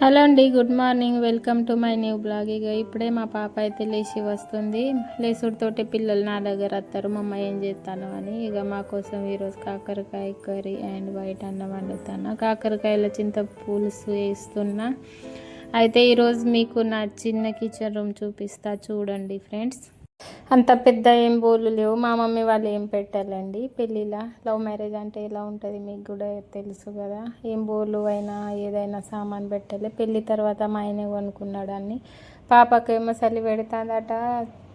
Hello అండి, good morning. Welcome to my new blog. ఇక ఇప్పుడే మా పాప అయితే లేచి వస్తుంది. లేసుడితోటి పిల్లలు నా దగ్గర వస్తారు, మా అమ్మ ఏం చేస్తాను అని. ఇక మా కోసం ఈరోజు కాకరకాయ కర్రీ అండ్ వైట్ అన్నం వండుతాను. కాకరకాయల చింత పులుసు వేస్తున్నా. అయితే ఈరోజు మీకు నా చిన్న కిచెన్ రూమ్ చూపిస్తా, చూడండి ఫ్రెండ్స్. అంత పెద్ద ఏం బోళ్ళు లేవు. మా మమ్మీ వాళ్ళు ఏం పెట్టాలండి పెళ్ళిలా. లవ్ మ్యారేజ్ అంటే ఎలా ఉంటుంది మీకు కూడా తెలుసు కదా. ఏం బోళ్ళు అయినా ఏదైనా సామాన్ పెట్టాలి. పెళ్ళి తర్వాత మా ఆయనే కొనుక్కున్నాడు అన్ని. పాపకేమో చలి పెడుతుందట,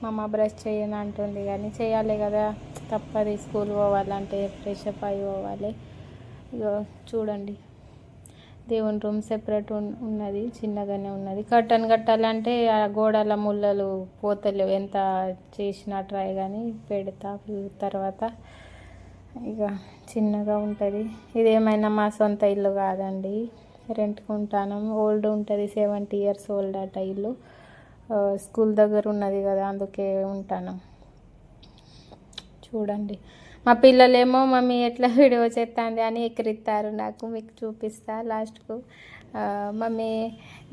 మా అమ్మ బ్రష్ చేయను అంటుంది. కానీ చేయాలి కదా, తప్పది. స్కూల్ పోవాలంటే ఫ్రెష్ అప్ అయి పోవాలి. ఇగో చూడండి, దేవుని రూమ్ సెపరేట్ ఉన్నది, చిన్నగానే ఉన్నది. కర్టన్ కట్టాలంటే ఆ గోడల ముళ్ళలు పోతలేవు, ఎంత చేసినా ట్రై కానీ పెడతా తర్వాత. ఇక చిన్నగా ఉంటుంది. ఇదేమైనా మా సొంత ఇల్లు కాదండి, రెంట్కి ఉంటాను. ఓల్డ్ ఉంటుంది, 70 years ఓల్డ్ అట ఇల్లు. స్కూల్ దగ్గర ఉన్నది కదా, అందుకే ఉంటాను. చూడండి, మా పిల్లలేమో మమ్మీ ఎట్లా వీడియో చేస్తుంది అని ఎక్కిరిస్తారు నాకు. మీకు చూపిస్తా లాస్ట్కు. మమ్మీ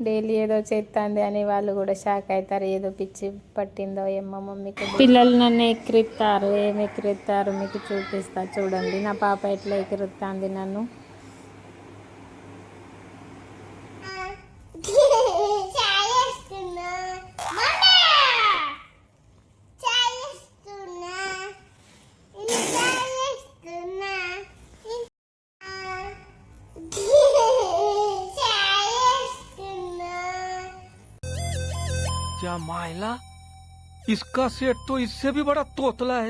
డైలీ ఏదో చేస్తుంది అని వాళ్ళు కూడా షాక్ అవుతారు. ఏదో పిచ్చి పట్టిందో ఏమో మమ్మీకి. పిల్లలు నన్ను ఎక్కిరిస్తారు, ఏమి ఎక్కిరిస్తారు మీకు చూపిస్తా చూడండి. నా పాప ఎట్లా ఎక్కిరిస్తుంది నన్ను. क्या माइला, इसका सेट तो इससे भी बड़ा तोतला है रे।